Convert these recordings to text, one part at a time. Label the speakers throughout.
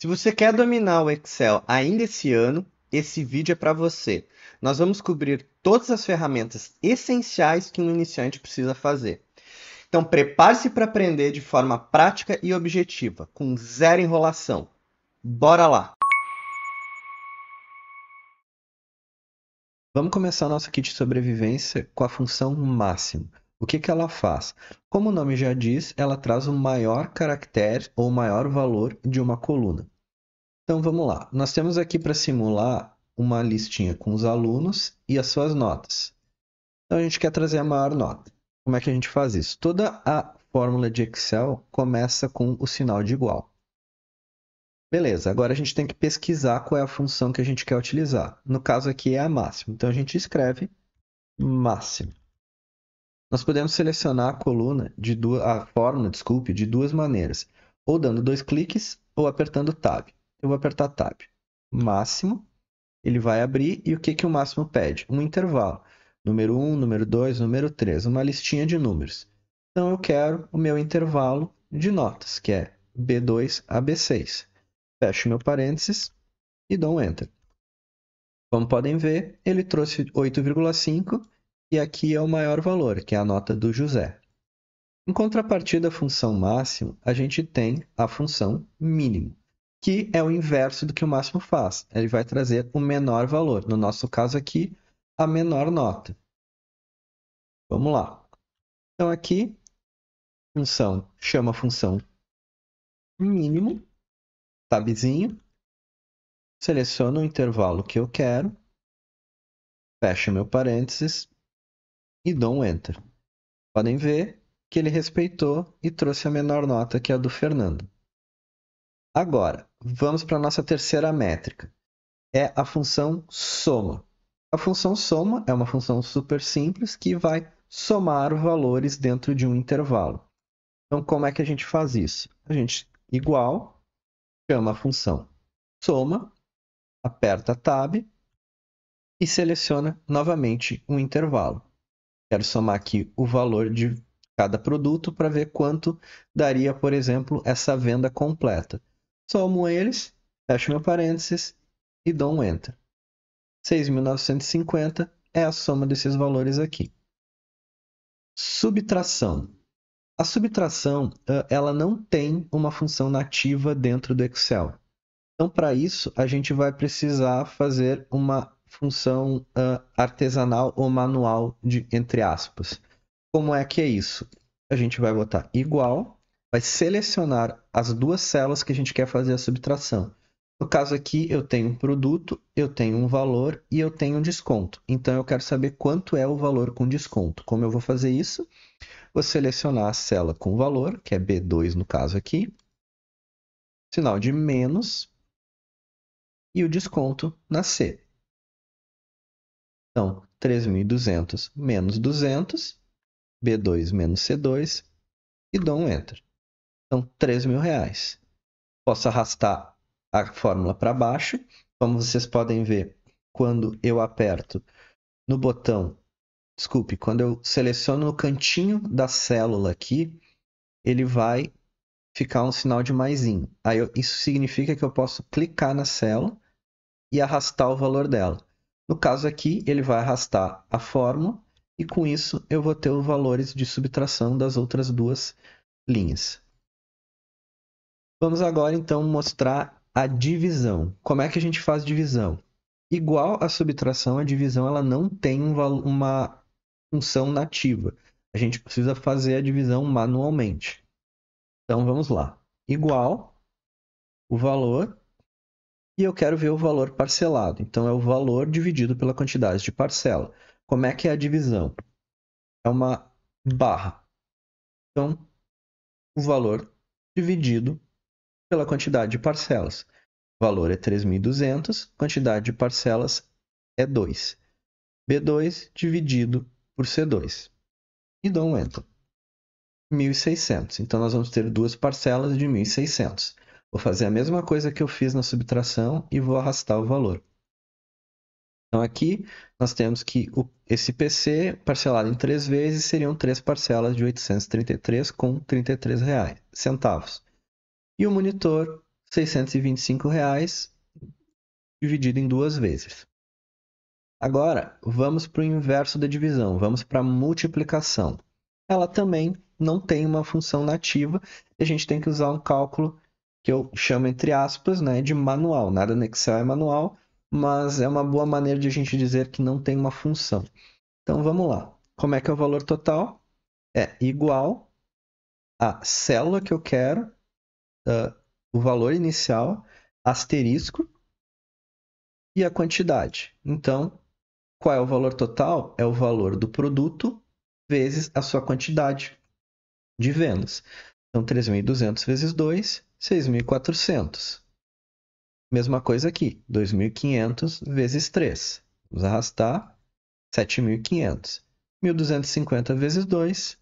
Speaker 1: Se você quer dominar o Excel ainda esse ano, esse vídeo é para você. Nós vamos cobrir todas as ferramentas essenciais que um iniciante precisa fazer. Então, prepare-se para aprender de forma prática e objetiva, com zero enrolação. Bora lá! Vamos começar nosso kit de sobrevivência com a função máximo. O que ela faz? Como o nome já diz, ela traz o maior caractere ou maior valor de uma coluna. Então vamos lá. Nós temos aqui para simular uma listinha com os alunos e as suas notas. Então a gente quer trazer a maior nota. Como é que a gente faz isso? Toda a fórmula de Excel começa com o sinal de igual. Beleza, agora a gente tem que pesquisar qual é a função que a gente quer utilizar. No caso aqui é a máximo. Então a gente escreve máximo. Nós podemos selecionar a coluna a fórmula, desculpe, de duas maneiras. Ou dando dois cliques ou apertando Tab. Eu vou apertar Tab. Máximo. Ele vai abrir e o que o máximo pede? Um intervalo. Número 1, número 2, número 3, uma listinha de números. Então eu quero o meu intervalo de notas, que é B2 a B6. Fecho meu parênteses e dou um Enter. Como podem ver, ele trouxe 8,5 e aqui é o maior valor, que é a nota do José. Em contrapartida à função máximo, a gente tem a função mínimo, que é o inverso do que o máximo faz. Ele vai trazer o menor valor. No nosso caso aqui, a menor nota. Vamos lá. Então aqui, chama a função mínimo, tabzinho, seleciono o intervalo que eu quero, fecho meu parênteses e dou um Enter. Podem ver que ele respeitou e trouxe a menor nota, que é a do Fernando. Agora, vamos para a nossa terceira métrica. É a função soma. A função soma é uma função super simples que vai somar valores dentro de um intervalo. Então, como é que a gente faz isso? A gente, igual, chama a função soma, aperta Tab e seleciona novamente um intervalo. Quero somar aqui o valor de cada produto para ver quanto daria, por exemplo, essa venda completa. Somo eles, fecho meu parênteses e dou um Enter. 6.950 é a soma desses valores aqui. Subtração. A subtração, ela não tem uma função nativa dentro do Excel. Então, para isso, a gente vai precisar fazer uma função artesanal ou manual, entre aspas. Como é que é isso? A gente vai botar igual, vai selecionar as duas células que a gente quer fazer a subtração. No caso aqui, eu tenho um produto, eu tenho um valor e eu tenho um desconto. Então, eu quero saber quanto é o valor com desconto. Como eu vou fazer isso? Vou selecionar a célula com valor, que é B2 no caso aqui, sinal de menos e o desconto na C. Então, 3.200 menos 200, B2 menos C2 e dou um Enter. Então, R$ 3.000. Posso arrastar a fórmula para baixo. Como vocês podem ver, quando eu aperto no botão, desculpe, quando eu seleciono no cantinho da célula aqui, ele vai ficar um sinal de maisinho. Isso significa que eu posso clicar na célula e arrastar o valor dela. No caso aqui, ele vai arrastar a fórmula e com isso eu vou ter os valores de subtração das outras duas linhas. Vamos agora então mostrar a divisão. Como é que a gente faz divisão? Igual a subtração, a divisão ela não tem uma função nativa. A gente precisa fazer a divisão manualmente. Então vamos lá. Igual o valor e eu quero ver o valor parcelado. Então é o valor dividido pela quantidade de parcela. Como é que é a divisão? É uma barra. Então o valor dividido pela quantidade de parcelas. O valor é 3.200, quantidade de parcelas é 2. B2 dividido por C2. E dou um Enter. 1.600. Então, nós vamos ter duas parcelas de 1.600. Vou fazer a mesma coisa que eu fiz na subtração e vou arrastar o valor. Então, aqui nós temos que esse PC parcelado em 3 vezes seriam 3 parcelas de 833,33 centavos. E o monitor R$ 625 dividido em 2 vezes. Agora, vamos para o inverso da divisão, vamos para a multiplicação. Ela também não tem uma função nativa, e a gente tem que usar um cálculo que eu chamo, entre aspas, né, de manual. Nada no Excel é manual, mas é uma boa maneira de a gente dizer que não tem uma função. Então, vamos lá. Como é que é o valor total? É igual a célula que eu quero, o valor inicial, asterisco e a quantidade. Então, qual é o valor total? É o valor do produto vezes a sua quantidade de vendas. Então, 3.200 vezes 2, 6.400. Mesma coisa aqui, 2.500 vezes 3. Vamos arrastar, 7.500. 1.250 vezes 2,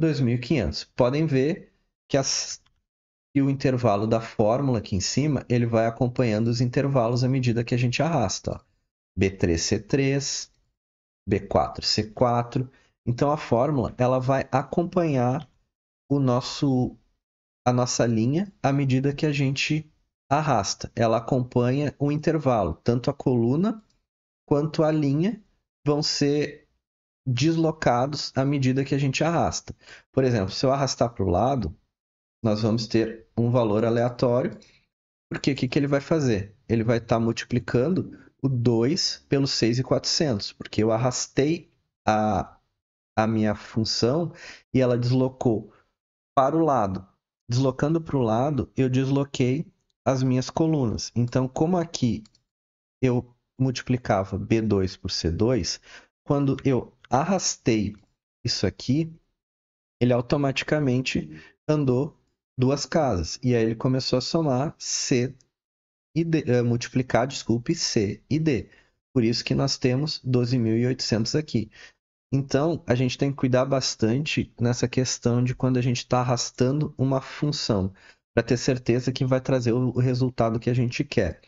Speaker 1: 2.500. Podem ver que o intervalo da fórmula aqui em cima, ele vai acompanhando os intervalos à medida que a gente arrasta. Ó. B3C3, B4C4. Então a fórmula ela vai acompanhar a nossa linha à medida que a gente arrasta. Ela acompanha o intervalo, tanto a coluna quanto a linha vão ser deslocados à medida que a gente arrasta. Por exemplo, se eu arrastar para o lado, nós vamos ter um valor aleatório, porque o que ele vai fazer? Ele vai estar multiplicando o 2 pelo 6.400, porque eu arrastei a minha função e ela deslocou para o lado. Deslocando para o lado, eu desloquei as minhas colunas. Então, como aqui eu multiplicava B2 por C2, quando eu arrastei isso aqui, ele automaticamente andou duas casas. E aí ele começou a somar C e D, multiplicar, desculpe, C e D. Por isso que nós temos 12.800 aqui. Então, a gente tem que cuidar bastante nessa questão de quando a gente está arrastando uma função, para ter certeza que vai trazer o resultado que a gente quer.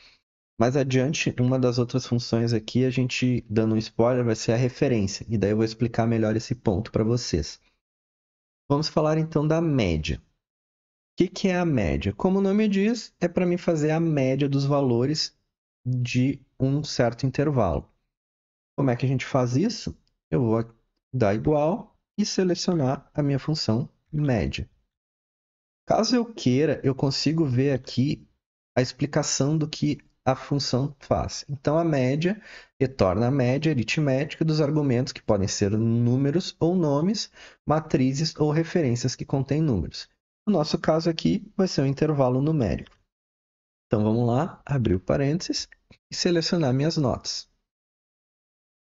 Speaker 1: Mais adiante, uma das outras funções aqui, a gente, dando um spoiler, vai ser a referência. E daí eu vou explicar melhor esse ponto para vocês. Vamos falar então da média. O que é a média? Como o nome diz, é para mim fazer a média dos valores de um certo intervalo. Como é que a gente faz isso? Eu vou dar igual e selecionar a minha função média. Caso eu queira, eu consigo ver aqui a explicação do que a função faz. Então, a média retorna a média aritmética dos argumentos que podem ser números ou nomes, matrizes ou referências que contêm números. No nosso caso aqui, vai ser um intervalo numérico. Então, vamos lá, abrir o parênteses e selecionar minhas notas.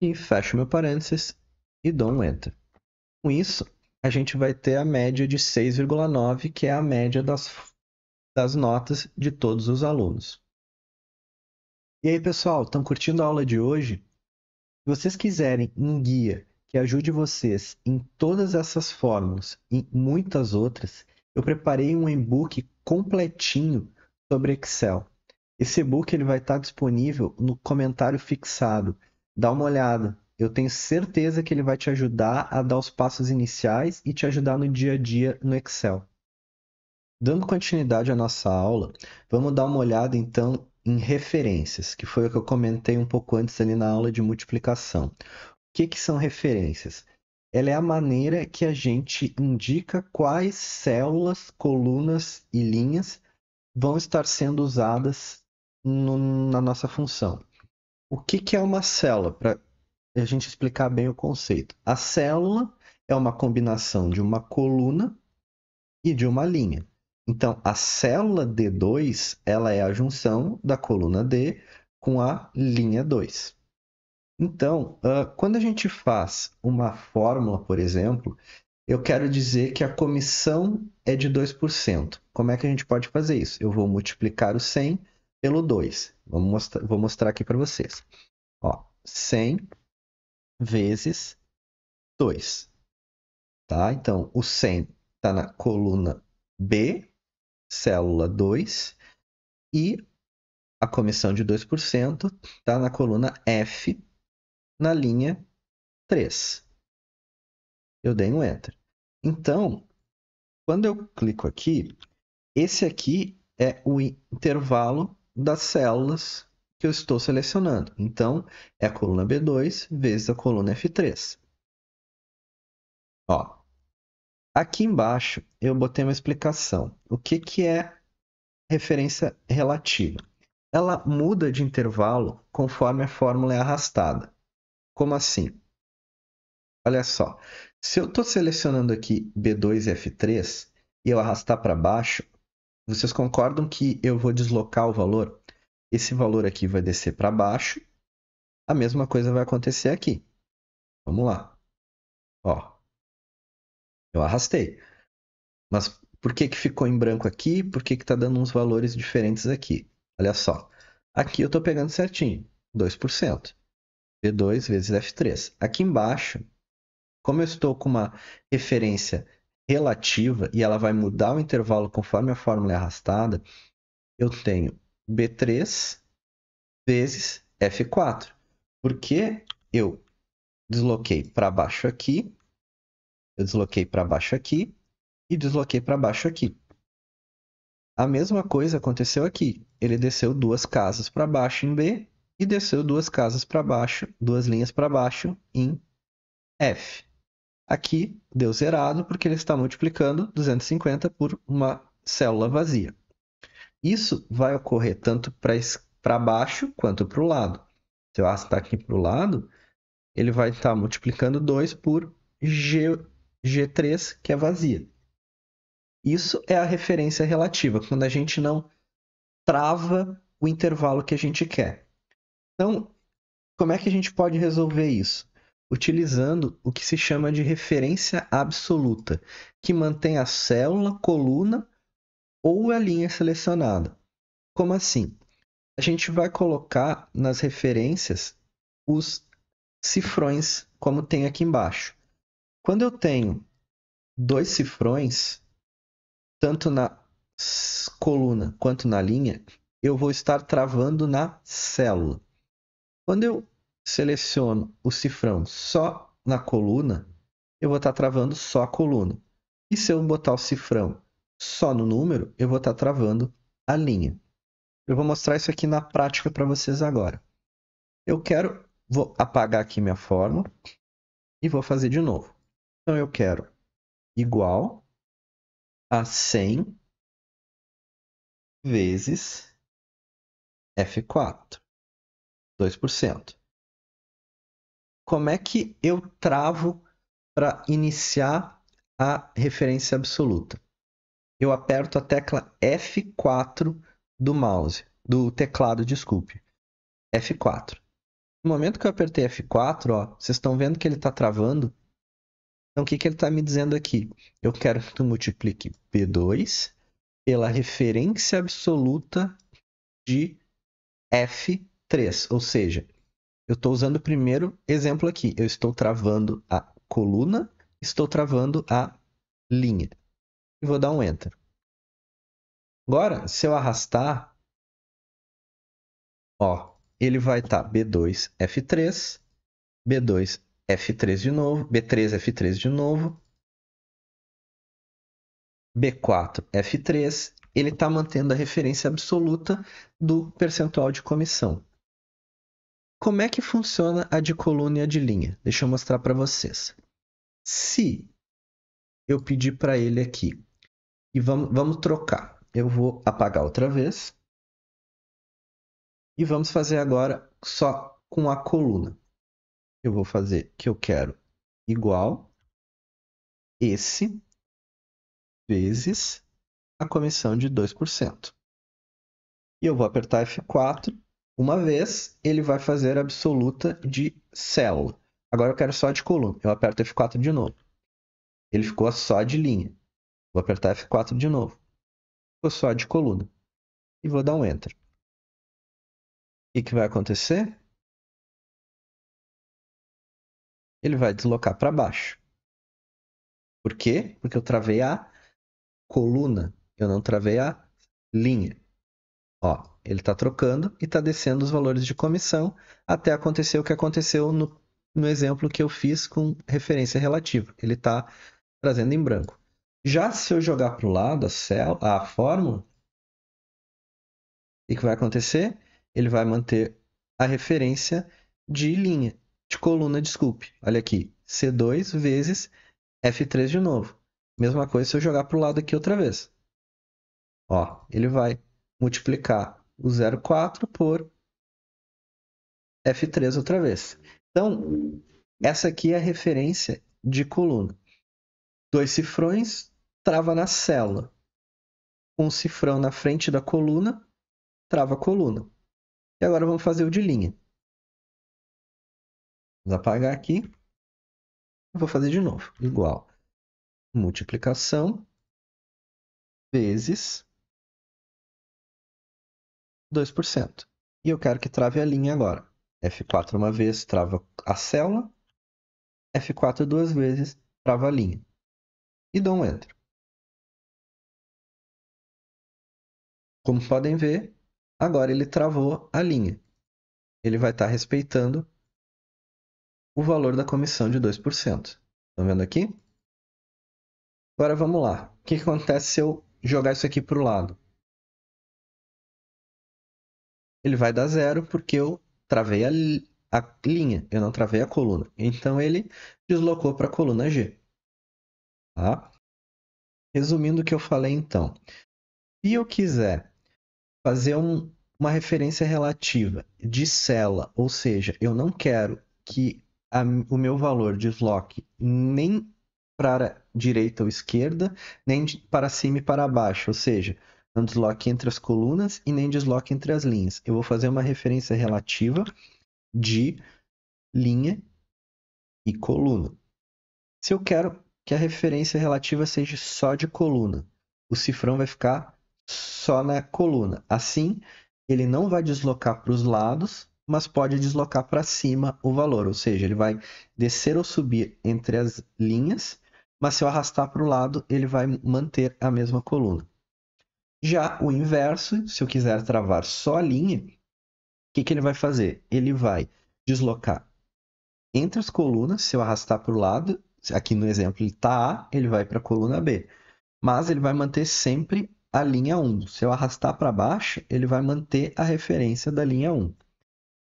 Speaker 1: E fecho meu parênteses e dou um Enter. Com isso, a gente vai ter a média de 6,9, que é a média das notas de todos os alunos. E aí, pessoal, estão curtindo a aula de hoje? Se vocês quiserem um guia que ajude vocês em todas essas fórmulas e muitas outras, eu preparei um e-book completinho sobre Excel. Esse e-book ele vai estar disponível no comentário fixado. Dá uma olhada. Eu tenho certeza que ele vai te ajudar a dar os passos iniciais e te ajudar no dia a dia no Excel. Dando continuidade à nossa aula, vamos dar uma olhada então em referências, que foi o que eu comentei um pouco antes ali na aula de multiplicação. O que são referências? Ela é a maneira que a gente indica quais células, colunas e linhas vão estar sendo usadas na nossa função. O que é uma célula? Para a gente explicar bem o conceito. A célula é uma combinação de uma coluna e de uma linha. Então, a célula D2 ela é a junção da coluna D com a linha 2. Então, quando a gente faz uma fórmula, por exemplo, eu quero dizer que a comissão é de 2%. Como é que a gente pode fazer isso? Eu vou multiplicar o 100 pelo 2. Vou mostrar aqui para vocês. Ó, 100 vezes 2. Tá? Então, o 100 está na coluna B, célula 2, e a comissão de 2% está na coluna F, na linha 3. Eu dei um Enter. Então, quando eu clico aqui, esse aqui é o intervalo das células que eu estou selecionando. Então, é a coluna B2 vezes a coluna F3. Ó, aqui embaixo eu botei uma explicação. O que, que é referência relativa? Ela muda de intervalo conforme a fórmula é arrastada. Como assim? Olha só, se eu estou selecionando aqui B2 e F3 e eu arrastar para baixo, vocês concordam que eu vou deslocar o valor? Esse valor aqui vai descer para baixo, a mesma coisa vai acontecer aqui. Vamos lá. Ó, eu arrastei. Mas por que que ficou em branco aqui? Por que que está dando uns valores diferentes aqui? Olha só. Aqui eu estou pegando certinho, 2%. B2 vezes F3. Aqui embaixo, como eu estou com uma referência relativa e ela vai mudar o intervalo conforme a fórmula é arrastada, eu tenho B3 vezes F4. Porque eu desloquei para baixo aqui, eu desloquei para baixo aqui e desloquei para baixo aqui. A mesma coisa aconteceu aqui. Ele desceu duas casas para baixo em B e desceu duas casas para baixo, duas linhas para baixo em F. Aqui deu zerado porque ele está multiplicando 250 por uma célula vazia. Isso vai ocorrer tanto para baixo quanto para o lado. Se eu arrastar aqui para o lado, ele vai estar multiplicando 2 por G3, que é vazia. Isso é a referência relativa, quando a gente não trava o intervalo que a gente quer. Então, como é que a gente pode resolver isso? Utilizando o que se chama de referência absoluta, que mantém a célula, coluna ou a linha selecionada. Como assim? A gente vai colocar nas referências os cifrões, como tem aqui embaixo. Quando eu tenho dois cifrões, tanto na coluna quanto na linha, eu vou estar travando na célula. Quando eu seleciono o cifrão só na coluna, eu vou estar travando só a coluna. E se eu botar o cifrão só no número, eu vou estar travando a linha. Eu vou mostrar isso aqui na prática para vocês agora. Vou apagar aqui minha fórmula e vou fazer de novo. Então eu quero igual a 100 vezes F4, 2%. Como é que eu travo para iniciar a referência absoluta? Eu aperto a tecla F4 do mouse, do teclado, desculpe. F4. No momento que eu apertei F4, ó, vocês estão vendo que ele está travando? Então, o que, que ele está me dizendo aqui? Eu quero que tu multiplique P2 pela referência absoluta de F3. Ou seja, eu estou usando o primeiro exemplo aqui. Eu estou travando a coluna, estou travando a linha. E vou dar um Enter. Agora, se eu arrastar, ó, ele vai estar B2, F3, B2, F3 de novo, B3, F3 de novo, B4, F3. Ele está mantendo a referência absoluta do percentual de comissão. Como é que funciona a de coluna e a de linha? Deixa eu mostrar para vocês. Se eu pedir para ele aqui, e vamos trocar. Eu vou apagar outra vez. E vamos fazer agora só com a coluna. Eu vou fazer que eu quero igual esse vezes a comissão de 2%. E eu vou apertar F4 uma vez, ele vai fazer a absoluta de célula. Agora eu quero só de coluna. Eu aperto F4 de novo. Ele ficou só de linha. Vou apertar F4 de novo. Ficou só de coluna. E vou dar um Enter. O que vai acontecer? Ele vai deslocar para baixo. Por quê? Porque eu travei a coluna. Eu não travei a linha. Ó, ele está trocando e está descendo os valores de comissão até acontecer o que aconteceu no exemplo que eu fiz com referência relativa. Ele está trazendo em branco. Já se eu jogar para o lado a fórmula, que vai acontecer? Ele vai manter a referência de linha, de coluna, desculpe. Olha aqui, C2 vezes F3 de novo. Mesma coisa se eu jogar para o lado aqui outra vez. Ó, ele vai multiplicar o 0,4 por F3 outra vez. Então, essa aqui é a referência de coluna. Dois cifrões, trava na célula. Um cifrão na frente da coluna, trava a coluna. E agora vamos fazer o de linha. Vamos apagar aqui. Vou fazer de novo. Igual. Multiplicação vezes 2%. E eu quero que trave a linha agora. F4 uma vez trava a célula. F4 duas vezes trava a linha. E dou um Enter. Como podem ver, agora ele travou a linha. Ele vai estar respeitando o valor da comissão de 2%. Estão vendo aqui? Agora vamos lá. O que acontece se eu jogar isso aqui para o lado? Ele vai dar zero porque eu travei a linha, eu não travei a coluna. Então ele deslocou para a coluna G. Tá? Resumindo o que eu falei então. Se eu quiser fazer uma referência relativa de célula, ou seja, eu não quero que o meu valor desloque nem para a direita ou esquerda, nem para cima e para baixo, ou seja, não desloque entre as colunas e nem desloque entre as linhas. Eu vou fazer uma referência relativa de linha e coluna. Se eu quero que a referência relativa seja só de coluna, o cifrão vai ficar só na coluna. Assim, ele não vai deslocar para os lados, mas pode deslocar para cima o valor, ou seja, ele vai descer ou subir entre as linhas, mas se eu arrastar para o lado, ele vai manter a mesma coluna. Já o inverso, se eu quiser travar só a linha, o que ele vai fazer? Ele vai deslocar entre as colunas, se eu arrastar para o lado, aqui no exemplo ele está A, ele vai para a coluna B. Mas ele vai manter sempre a linha 1. Se eu arrastar para baixo, ele vai manter a referência da linha 1.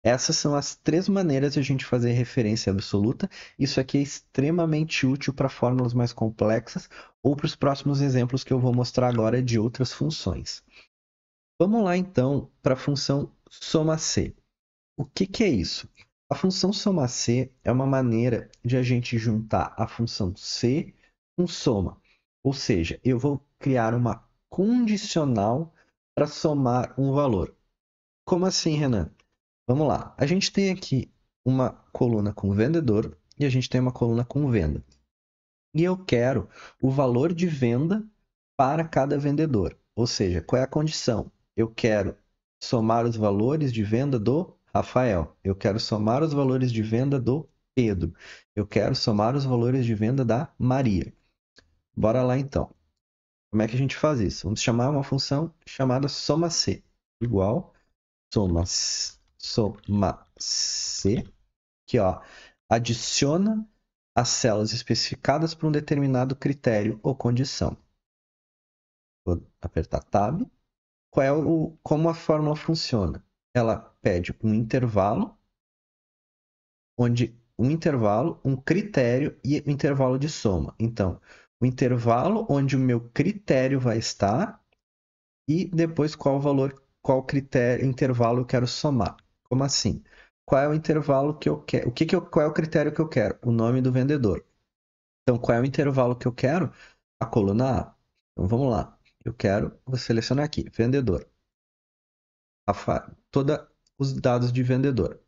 Speaker 1: Essas são as três maneiras de a gente fazer referência absoluta. Isso aqui é extremamente útil para fórmulas mais complexas ou para os próximos exemplos que eu vou mostrar agora de outras funções. Vamos lá então para a função soma-c. O que é isso? A função soma-c é uma maneira de a gente juntar a função c com soma. Ou seja, eu vou criar uma condicional para somar um valor. Como assim, Renan? Vamos lá. A gente tem aqui uma coluna com vendedor e a gente tem uma coluna com venda. E eu quero o valor de venda para cada vendedor. Ou seja, qual é a condição? Eu quero somar os valores de venda do Rafael. Eu quero somar os valores de venda do Pedro. Eu quero somar os valores de venda da Maria. Bora lá então. Como é que a gente faz isso? Vamos chamar uma função chamada soma-c. Igual soma-c, que ó, adiciona as células especificadas por um determinado critério ou condição. Vou apertar Tab. Como a fórmula funciona? Ela pede um intervalo, onde um intervalo, um critério e um intervalo de soma. Então, o intervalo onde o meu critério vai estar e depois qual valor, qual critério, intervalo eu quero somar. Como assim? Qual é o intervalo que eu quero? Qual é o critério que eu quero? O nome do vendedor. Então, qual é o intervalo que eu quero? A coluna A. Então, vamos lá. Vou selecionar aqui, vendedor. Todos os dados de vendedor.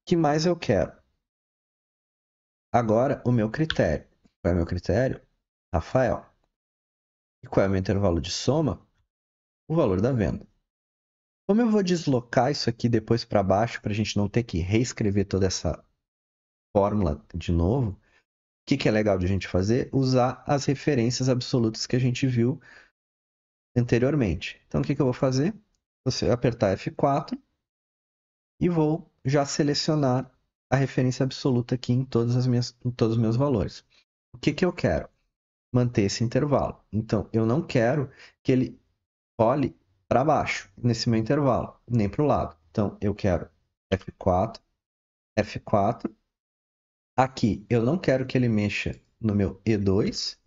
Speaker 1: Que mais eu quero? Agora, o meu critério. Qual é o meu critério? Rafael. E qual é o meu intervalo de soma? O valor da venda. Como eu vou deslocar isso aqui depois para baixo, para a gente não ter que reescrever toda essa fórmula de novo, o que é legal de a gente fazer? Usar as referências absolutas que a gente viu anteriormente. Então, o que eu vou fazer? Vou apertar F4 e vou já selecionar a referência absoluta aqui em todos os meus valores. O que eu quero? Manter esse intervalo. Então, eu não quero que ele role para baixo, nesse meu intervalo, nem para o lado. Então, eu quero F4, F4. Aqui, eu não quero que ele mexa no meu E2,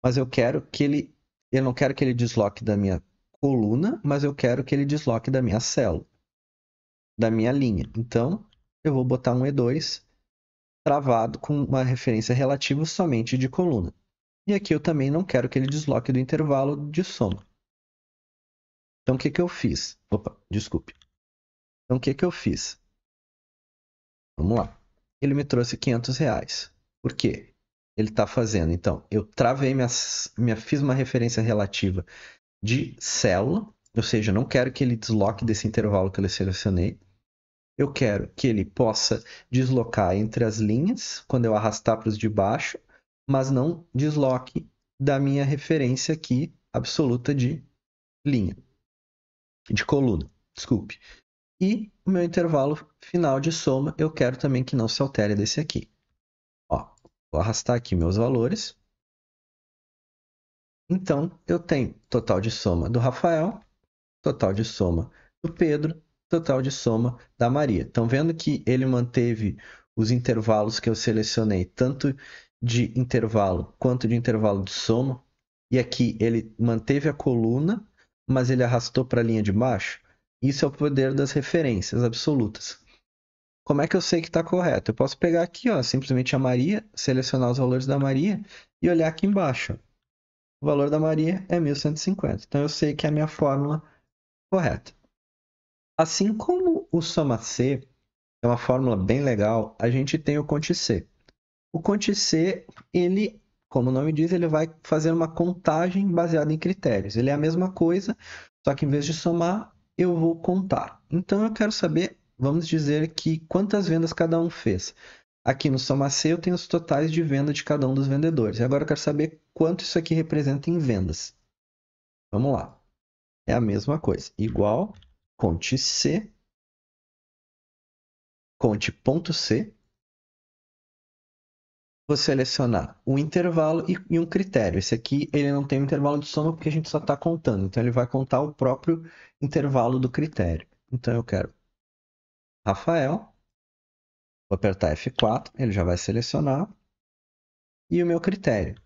Speaker 1: mas eu não quero que ele desloque da minha coluna, mas eu quero que ele desloque da minha célula, da minha linha. Então, eu vou botar um E2 travado com uma referência relativa somente de coluna. E aqui eu também não quero que ele desloque do intervalo de soma. Então, o que que eu fiz? Opa, desculpe. Então, o que que eu fiz? Vamos lá. Ele me trouxe R$ 500. Por quê? Ele está fazendo. Então, eu travei fiz uma referência relativa de célula, ou seja, eu não quero que ele desloque desse intervalo que eu selecionei. Eu quero que ele possa deslocar entre as linhas quando eu arrastar para os de baixo, mas não desloque da minha referência aqui absoluta de linha, de coluna, desculpe. E o meu intervalo final de soma, eu quero também que não se altere desse aqui. Ó, vou arrastar aqui meus valores. Então, eu tenho total de soma do Rafael, total de soma do Pedro, total de soma da Maria. Estão vendo que ele manteve os intervalos que eu selecionei, tanto de intervalo quanto de intervalo de soma. E aqui ele manteve a coluna, mas ele arrastou para a linha de baixo. Isso é o poder das referências absolutas. Como é que eu sei que está correto? Eu posso pegar aqui, ó, simplesmente a Maria, selecionar os valores da Maria e olhar aqui embaixo. O valor da Maria é 1150. Então eu sei que é a minha fórmula correta. Assim como o soma C é uma fórmula bem legal, a gente tem o Conte C. O Conte C, ele, como o nome diz, ele vai fazer uma contagem baseada em critérios. Ele é a mesma coisa, só que em vez de somar, eu vou contar. Então eu quero saber, vamos dizer que quantas vendas cada um fez. Aqui no Soma C eu tenho os totais de venda de cada um dos vendedores. E agora eu quero saber quanto isso aqui representa em vendas. Vamos lá. É a mesma coisa. Igual, Conte C, Conte.C. Vou selecionar um intervalo e um critério. Esse aqui ele não tem um intervalo de soma porque a gente só está contando. Então ele vai contar o próprio intervalo do critério. Então eu quero Rafael. Vou apertar F4, ele já vai selecionar. E o meu critério,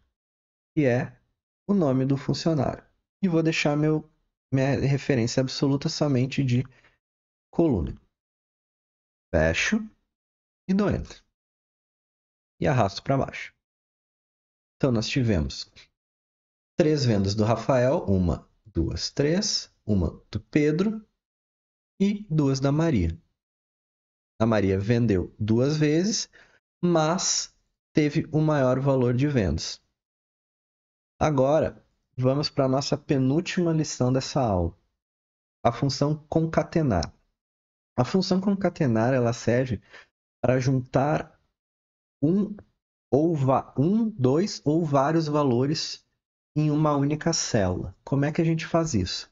Speaker 1: que é o nome do funcionário. E vou deixar minha referência absoluta somente de coluna. Fecho e dou Enter. E arrasto para baixo. Então nós tivemos 3 vendas do Rafael, 1, 2, 3, uma do Pedro e 2 da Maria. A Maria vendeu 2 vezes, mas teve o maior valor de vendas. Agora, vamos para a nossa penúltima lição dessa aula, a função concatenar. A função concatenar ela serve para juntar dois ou vários valores em uma única célula. Como é que a gente faz isso?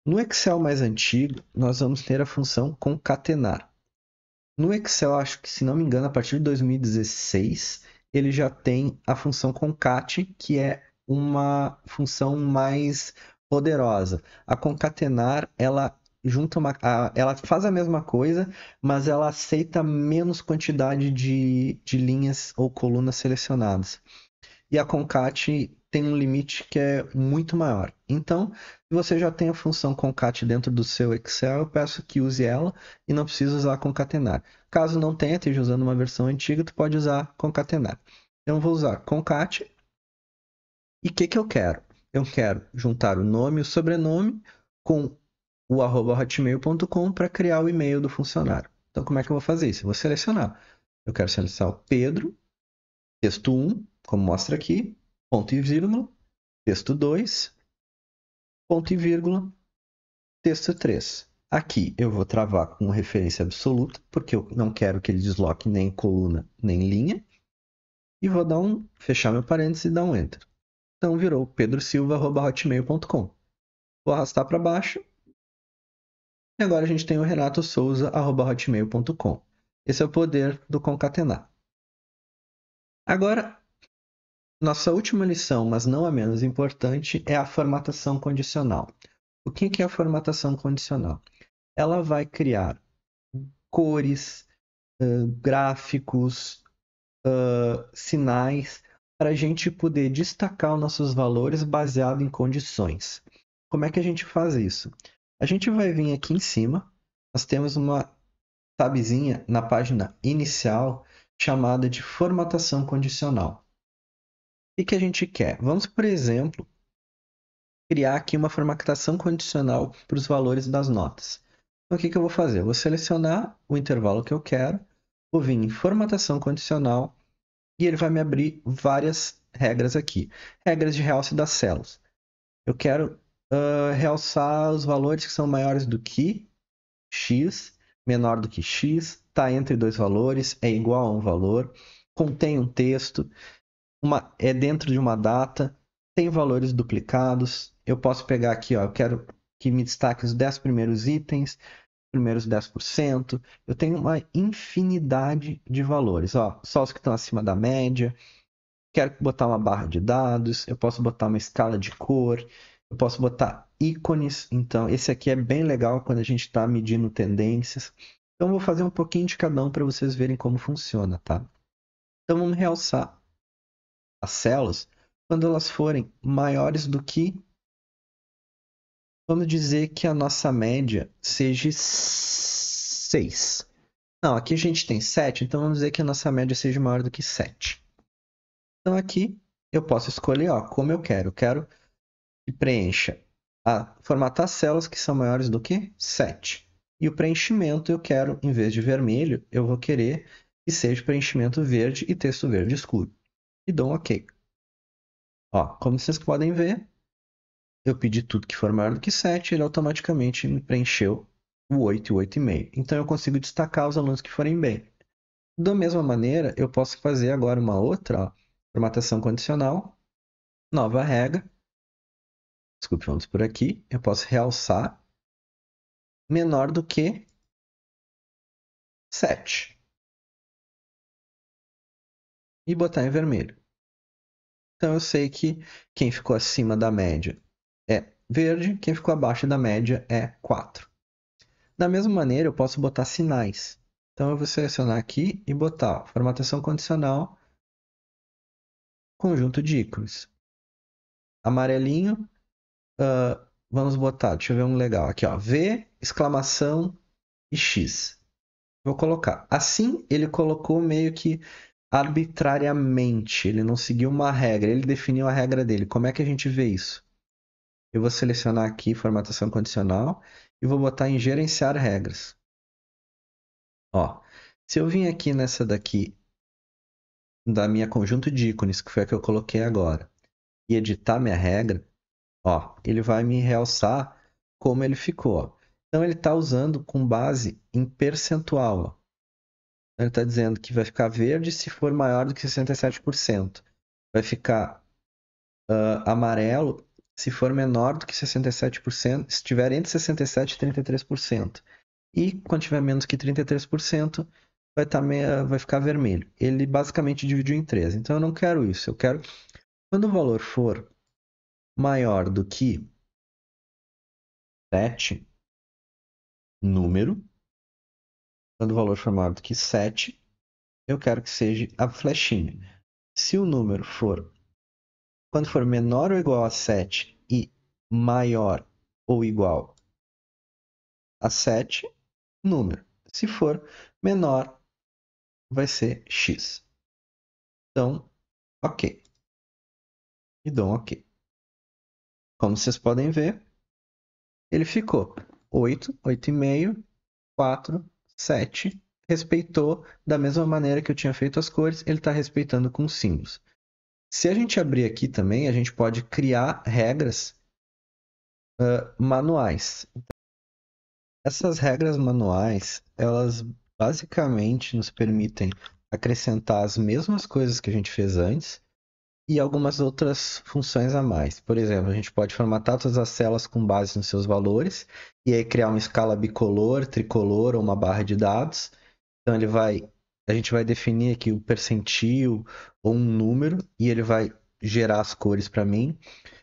Speaker 1: No Excel mais antigo, nós vamos ter a função concatenar. No Excel, acho que, se não me engano, a partir de 2016, ele já tem a função concat, que é uma função mais poderosa. A concatenar, ela ela faz a mesma coisa, mas ela aceita menos quantidade de linhas ou colunas selecionadas. E a concat tem um limite que é muito maior. Então, se você já tem a função concat dentro do seu Excel, eu peço que use ela e não precisa usar concatenar. Caso não tenha, esteja usando uma versão antiga, tu pode usar concatenar. Então, eu vou usar concat. E o que eu quero? Eu quero juntar o nome e o sobrenome com o @hotmail.com para criar o e-mail do funcionário. Então, como é que eu vou fazer isso? Eu vou selecionar. Eu quero selecionar o Pedro, texto 1, como mostra aqui, ponto e vírgula, texto 2, ponto e vírgula, texto 3. Aqui eu vou travar com referência absoluta, porque eu não quero que ele desloque nem coluna nem linha. E vou fechar meu parênteses e dar um Enter. Então virou pedrosilva@hotmail.com. Vou arrastar para baixo. E agora a gente tem o renatosouza@hotmail.com. Esse é o poder do concatenar. Agora, nossa última lição, mas não a menos importante, é a formatação condicional. O que é a formatação condicional? Ela vai criar cores, gráficos, sinais, para a gente poder destacar os nossos valores baseado em condições. Como é que a gente faz isso? A gente vai vir aqui em cima, nós temos uma tabzinha na página inicial chamada de formatação condicional. O que a gente quer? Vamos, por exemplo, criar aqui uma formatação condicional para os valores das notas. Então, o que eu vou fazer? Eu vou selecionar o intervalo que eu quero, vou vir em formatação condicional e ele vai me abrir várias regras aqui. Regras de realce das células. Eu quero realçar os valores que são maiores do que x, menor do que x, está entre dois valores, é igual a um valor, contém um texto, é dentro de uma data, tem valores duplicados. Eu posso pegar aqui, ó, eu quero que me destaque os 10 primeiros itens, primeiros 10%. Eu tenho uma infinidade de valores, ó, só os que estão acima da média. Quero botar uma barra de dados, eu posso botar uma escala de cor, eu posso botar ícones. Então, esse aqui é bem legal quando a gente está medindo tendências. Então, eu vou fazer um pouquinho de cada um para vocês verem como funciona, tá? Então, vamos realçar as células quando elas forem maiores do que, vamos dizer que a nossa média seja 6. Não, aqui a gente tem 7, então vamos dizer que a nossa média seja maior do que 7. Então aqui eu posso escolher, ó, como eu quero. Eu quero que preencha formatar células que são maiores do que 7. E o preenchimento eu quero, em vez de vermelho, eu vou querer que seja preenchimento verde e texto verde escuro. E dou um OK. Ó, como vocês podem ver, eu pedi tudo que for maior do que 7, ele automaticamente me preencheu o 8 e o 8,5. Então eu consigo destacar os alunos que forem bem. Da mesma maneira, eu posso fazer agora uma outra, ó, formatação condicional, nova regra. Desculpe, vamos por aqui. Eu posso realçar menor do que 7 e botar em vermelho. Então eu sei que quem ficou acima da média é verde, quem ficou abaixo da média é 4. Da mesma maneira, eu posso botar sinais. Então eu vou selecionar aqui e botar formatação condicional, conjunto de ícones. Amarelinho, vamos botar, deixa eu ver um legal aqui, ó, V, exclamação e X. Vou colocar. Assim, ele colocou meio que arbitrariamente, ele não seguiu uma regra, ele definiu a regra dele. Como é que a gente vê isso? Eu vou selecionar aqui formatação condicional e vou botar em gerenciar regras. Ó, se eu vim aqui nessa daqui da minha conjunto de ícones, que foi a que eu coloquei agora, e editar minha regra, ó, ele vai me realçar como ele ficou. Ó. Então ele está usando com base em percentual. Ó. Ele está dizendo que vai ficar verde se for maior do que 67%. Vai ficar amarelo se for menor do que 67%, se estiver entre 67% e 33%. E quando tiver menos que 33%, vai ficar vermelho. Ele basicamente dividiu em 3. Então eu não quero isso. Eu quero, quando o valor for maior do que 7, número. Quando o valor for maior do que 7, eu quero que seja a flechinha. Se o número for, quando for menor ou igual a 7 e maior ou igual a 7, número. Se for menor, vai ser x. Então, OK. E dou um OK. Como vocês podem ver, ele ficou 8, 8,5, 4, 7. Respeitou da mesma maneira que eu tinha feito as cores, ele está respeitando com símbolos. Se a gente abrir aqui também, a gente pode criar regras manuais. Essas regras manuais, elas basicamente nos permitem acrescentar as mesmas coisas que a gente fez antes e algumas outras funções a mais. Por exemplo, a gente pode formatar todas as células com base nos seus valores e aí criar uma escala bicolor, tricolor ou uma barra de dados. Então a gente vai definir aqui o percentil ou um número e ele vai gerar as cores para mim.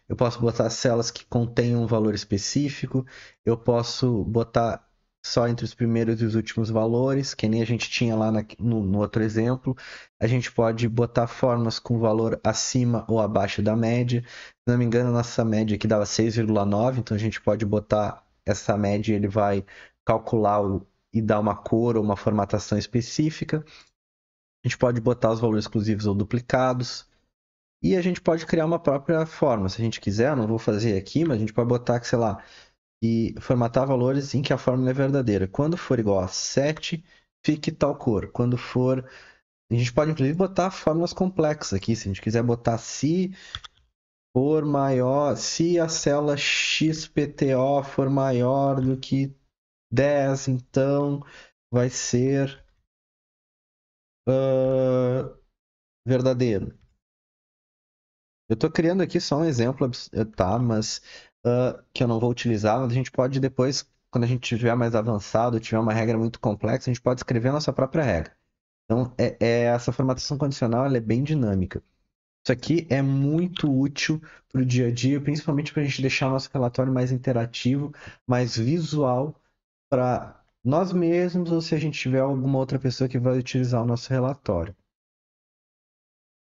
Speaker 1: eu posso botar células que contêm um valor específico, eu posso botar só entre os primeiros e os últimos valores, que nem a gente tinha lá no outro exemplo. A gente pode botar fórmulas com valor acima ou abaixo da média. Se não me engano, a nossa média aqui dava 6,9, então a gente pode botar essa média e ele vai calcular e dar uma cor ou uma formatação específica. A gente pode botar os valores exclusivos ou duplicados. E a gente pode criar uma própria forma. Se a gente quiser, eu não vou fazer aqui, mas a gente pode botar, sei lá, e formatar valores em que a fórmula é verdadeira. Quando for igual a 7, fique tal cor. Quando for. A gente pode inclusive botar fórmulas complexas aqui. Se a gente quiser botar se for maior, se a célula XPTO for maior do que 10, então vai ser verdadeiro. Eu estou criando aqui só um exemplo, tá? Mas que eu não vou utilizar, mas a gente pode depois, quando a gente tiver mais avançado, tiver uma regra muito complexa, a gente pode escrever a nossa própria regra. Então, essa formatação condicional ela é bem dinâmica. Isso aqui é muito útil para o dia a dia, principalmente para a gente deixar o nosso relatório mais interativo, mais visual para nós mesmos ou se a gente tiver alguma outra pessoa que vai utilizar o nosso relatório.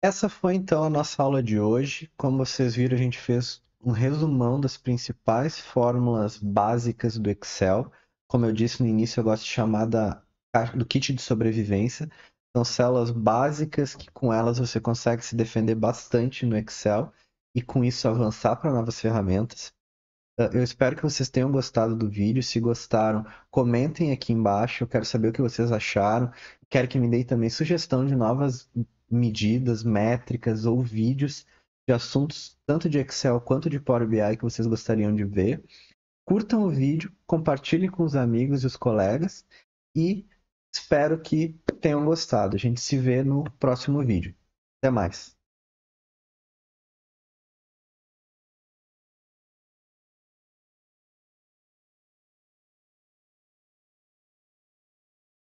Speaker 1: Essa foi então a nossa aula de hoje. Como vocês viram, a gente fez um resumão das principais fórmulas básicas do Excel. Como eu disse no início, eu gosto de chamar do kit de sobrevivência. São células básicas que com elas você consegue se defender bastante no Excel e com isso avançar para novas ferramentas. Eu espero que vocês tenham gostado do vídeo. Se gostaram, comentem aqui embaixo. Eu quero saber o que vocês acharam. Quero que me deem também sugestão de novas medidas, métricas ou vídeos de assuntos tanto de Excel quanto de Power BI que vocês gostariam de ver. Curtam o vídeo, compartilhem com os amigos e os colegas e espero que tenham gostado. A gente se vê no próximo vídeo. Até mais.